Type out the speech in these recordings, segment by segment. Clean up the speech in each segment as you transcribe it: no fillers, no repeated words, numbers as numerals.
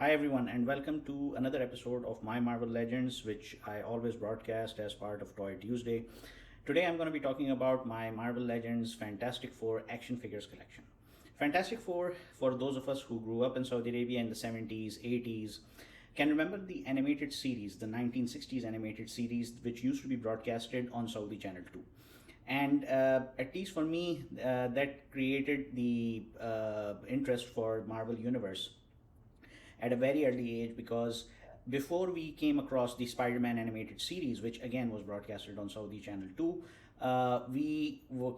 Hi, everyone, and welcome to another episode of My Marvel Legends, which I always broadcast as part of Toy Tuesday. Today, I'm going to be talking about my Marvel Legends Fantastic Four action figures collection. Fantastic Four, for those of us who grew up in Saudi Arabia in the 70s, 80s, can remember the animated series, the 1960s animated series, which used to be broadcasted on Saudi Channel 2. And at least for me, that created the interest for Marvel Universe at a very early age, because before we came across the Spider-Man animated series, which again was broadcasted on Saudi Channel 2,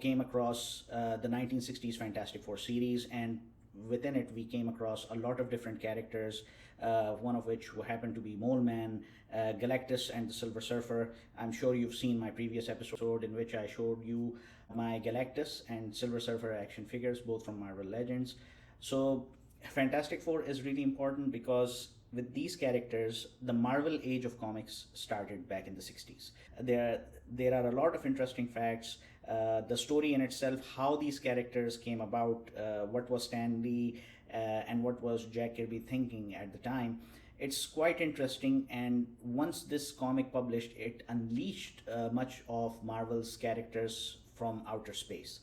came across the 1960s Fantastic Four series, and within it we came across a lot of different characters, one of which happened to be Mole Man, Galactus, and the Silver Surfer. I'm sure you've seen my previous episode in which I showed you my Galactus and Silver Surfer action figures, both from Marvel Legends. So Fantastic Four is really important because with these characters, the Marvel age of comics started back in the 60s. There are a lot of interesting facts. The story in itself, how these characters came about, what was Stan Lee and what was Jack Kirby thinking at the time. It's quite interesting, and once this comic published, it unleashed much of Marvel's characters from outer space.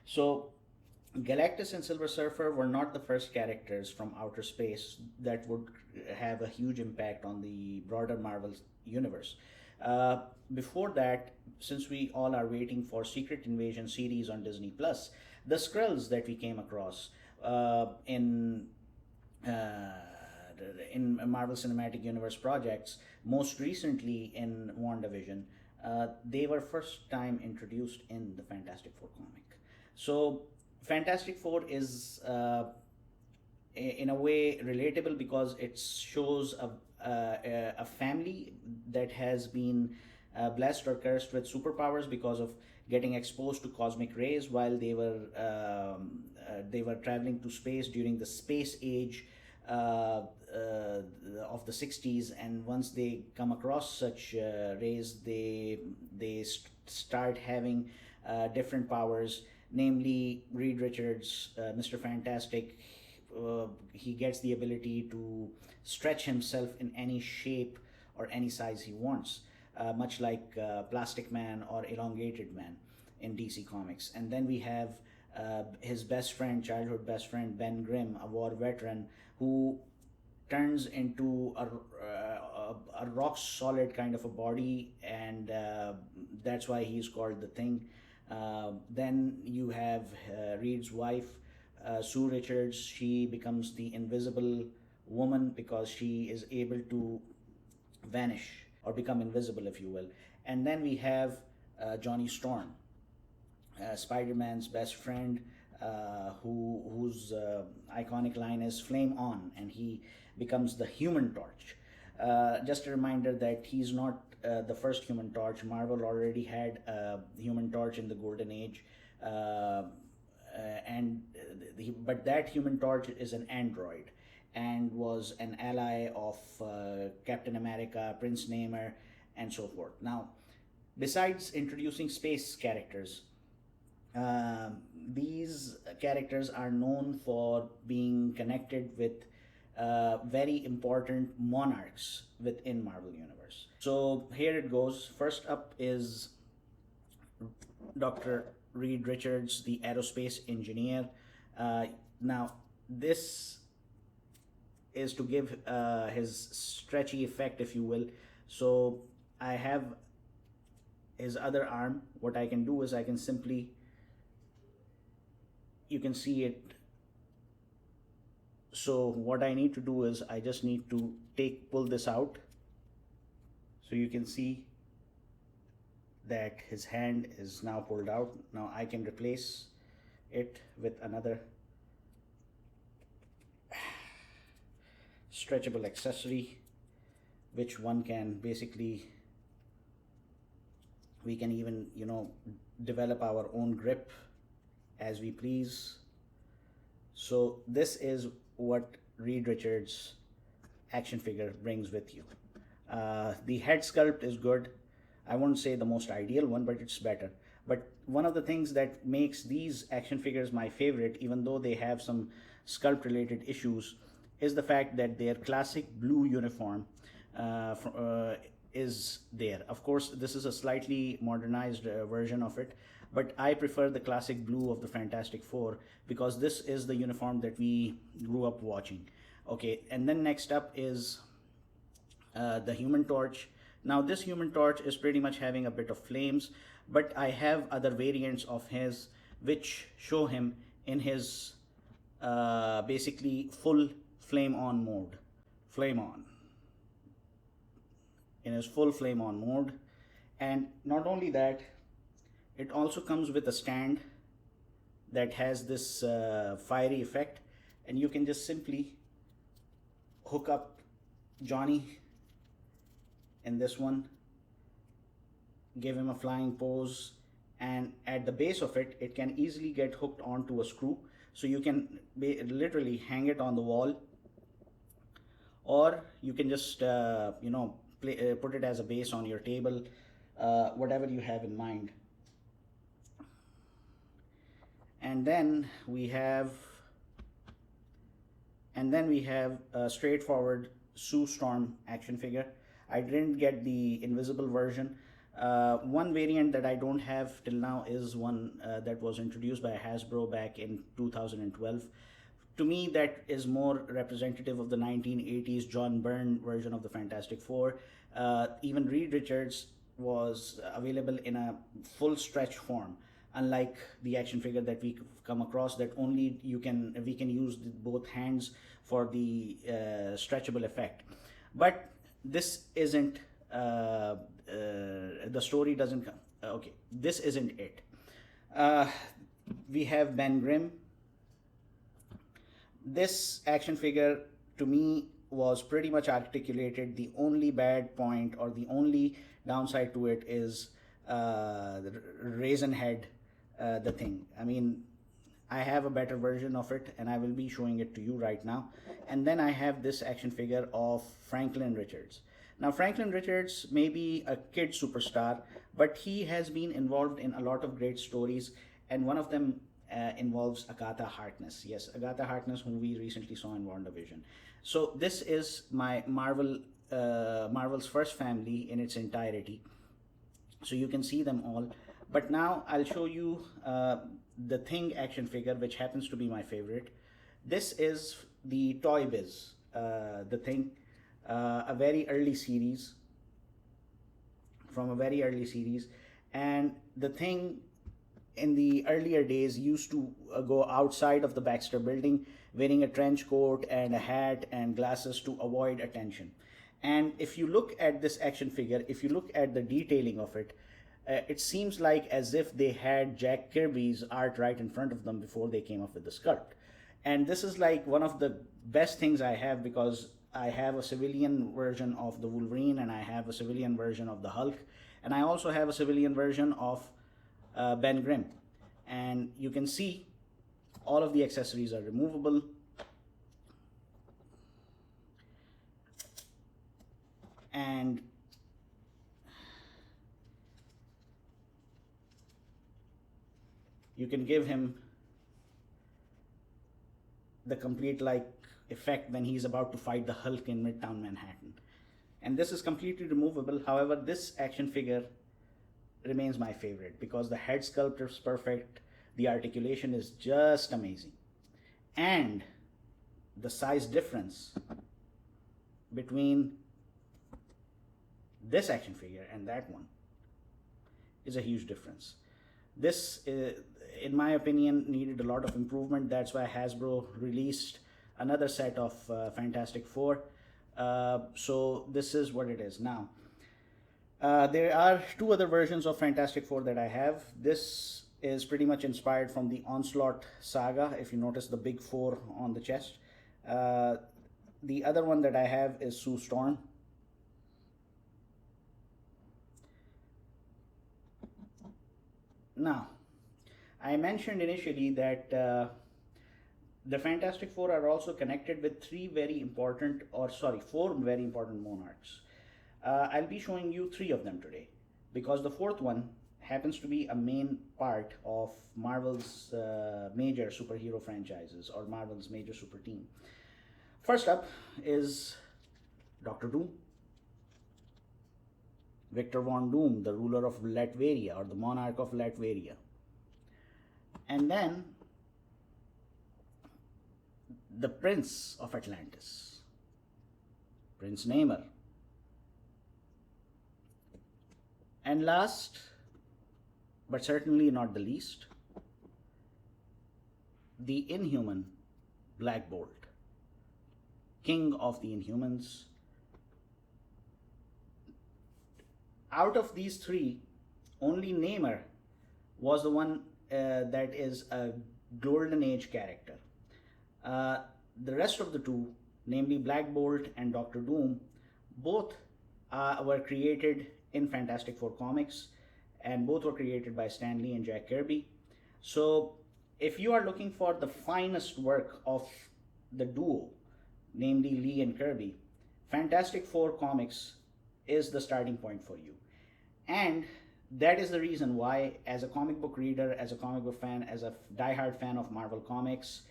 So Galactus and Silver Surfer were not the first characters from outer space that would have a huge impact on the broader Marvel universe. Uh, Before that, since we all are waiting for Secret Invasion series on Disney Plus, the Skrulls that we came across uh, in Marvel Cinematic Universe projects, most recently in WandaVision, they were first time introduced in the Fantastic Four comic. So Fantastic Four is in a way relatable because it shows a family that has been blessed or cursed with superpowers because of getting exposed to cosmic rays while they were traveling to space during the space age of the 60s. And once they come across such rays, they start having different powers, namely Reed Richards, Mr. Fantastic. He gets the ability to stretch himself in any shape or any size he wants, much like Plastic Man or Elongated Man in DC Comics. And then we have his best friend, childhood best friend, Ben Grimm, a war veteran, who turns into a rock solid kind of a body, and that's why he's called the Thing. Then you have Reed's wife, Sue Richards. She becomes the Invisible Woman because she is able to vanish or become invisible, if you will. And then we have Johnny Storm, Spider-Man's best friend, whose iconic line is "Flame on," and he becomes the Human Torch. Just a reminder that he's not the first Human Torch. Marvel already had Human Torch in the Golden Age, but that Human Torch is an android and was an ally of Captain America, Prince Namor, and so forth. Now, besides introducing space characters, these characters are known for being connected with very important monarchs within Marvel Universe. So here it goes. First up is Dr. Reed Richards, the aerospace engineer. Now, this is to give his stretchy effect, if you will. So I have his other arm. What I can do is I can simply, you can see it. So what I need to do is I just need to pull this out, so you can see that his hand is now pulled out. Now I can replace it with another stretchable accessory, which one can basically, we can even develop our own grip as we please. So this is what Reed Richards action figure brings with you. The head sculpt is good. I won't say the most ideal one, but it's better. But one of the things that makes these action figures my favorite, even though they have some sculpt related issues, is the fact that their classic blue uniform is there. Of course, this is a slightly modernized version of it, but I prefer the classic blue of the Fantastic Four because this is the uniform that we grew up watching. Okay, and then next up is the Human Torch. Now, this Human Torch is pretty much having a bit of flames, but I have other variants of his which show him in his basically full flame on mode. Flame on. In his full flame on mode. And not only that, it also comes with a stand that has this fiery effect, and you can just simply hook up Johnny in this one, give him a flying pose, and at the base of it, it can easily get hooked onto a screw, so you can literally hang it on the wall, or you can just put it as a base on your table, whatever you have in mind. And then we have a straightforward Sue Storm action figure. I didn't get the invisible version. One variant that I don't have till now is one that was introduced by Hasbro back in 2012. To me, that is more representative of the 1980s John Byrne version of the Fantastic Four. Even Reed Richards was available in a full stretch form, unlike the action figure that we come across that only we can use both hands for the stretchable effect. But this isn't the story doesn't come. Okay, this isn't it. We have Ben Grimm. This action figure to me was pretty much articulated. The only bad point or the only downside to it is the raisin head, the thing. I mean, I have a better version of it and I will be showing it to you right now. And then I have this action figure of Franklin Richards. Now, Franklin Richards may be a kid superstar, but he has been involved in a lot of great stories, and one of them involves Agatha Harkness. Yes, Agatha Harkness, whom we recently saw in WandaVision. So this is my Marvel's first family in its entirety. So you can see them all. But now I'll show you the Thing action figure, which happens to be my favorite. This is the Toy Biz, the Thing. A very early series, from a very early series, and the Thing in the earlier days used to go outside of the Baxter building wearing a trench coat and a hat and glasses to avoid attention. And if you look at this action figure, if you look at the detailing of it, it seems like as if they had Jack Kirby's art right in front of them before they came up with the sculpt. And this is like one of the best things I have, because I have a civilian version of the Wolverine and I have a civilian version of the Hulk, and I also have a civilian version of Ben Grimm. And you can see all of the accessories are removable. And you can give him the complete effect when he's about to fight the Hulk in Midtown Manhattan. And this is completely removable. However, this action figure remains my favorite because the head sculpt is perfect, the articulation is just amazing, and the size difference between this action figure and that one is a huge difference. This, in my opinion, needed a lot of improvement. That's why Hasbro released another set of Fantastic Four. So this is what it is now. There are two other versions of Fantastic Four that I have. This is pretty much inspired from the Onslaught saga, if you notice the big four on the chest. The other one that I have is Sue Storm. Now, I mentioned initially that the Fantastic Four are also connected with four very important monarchs. I'll be showing you three of them today, because the fourth one happens to be a main part of Marvel's major superhero franchises, or Marvel's major super team. First up is Dr. Doom, Victor Von Doom, the ruler of Latveria or the monarch of Latveria. And then the Prince of Atlantis, Prince Namor. And last, but certainly not the least, the Inhuman Black Bolt, King of the Inhumans. Out of these three, only Namor was the one that is a Golden Age character. The rest of the two, namely Black Bolt and Doctor Doom, both were created in Fantastic Four comics, and both were created by Stan Lee and Jack Kirby. So if you are looking for the finest work of the duo, namely Lee and Kirby, Fantastic Four comics is the starting point for you. And that is the reason why, as a comic book reader, as a comic book fan, as a diehard fan of Marvel Comics,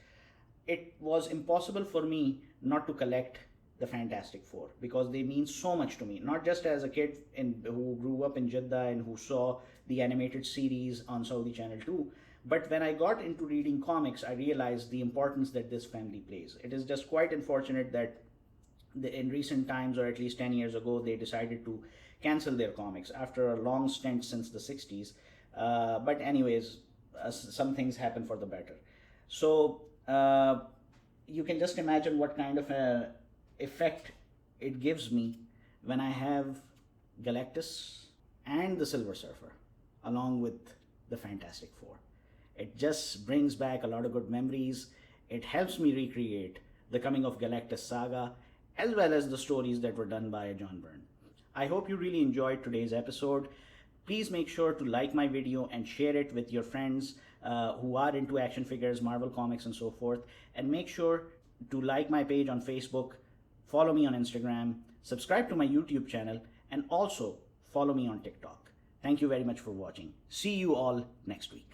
it was impossible for me not to collect the Fantastic Four, because they mean so much to me. Not just as a kid who grew up in Jeddah and who saw the animated series on Saudi Channel 2, but when I got into reading comics, I realized the importance that this family plays. It is just quite unfortunate that in recent times, or at least 10 years ago, they decided to cancel their comics after a long stint since the 60s. But anyways, some things happen for the better. So you can just imagine what kind of a effect it gives me when I have Galactus and the Silver Surfer along with the Fantastic Four. It just brings back a lot of good memories. It helps me recreate the Coming of Galactus saga, as well as the stories that were done by John Byrne. I hope you really enjoyed today's episode. Please make sure to like my video and share it with your friends who are into action figures, Marvel Comics, and so forth. And make sure to like my page on Facebook, follow me on Instagram, subscribe to my YouTube channel, and also follow me on TikTok. Thank you very much for watching. See you all next week.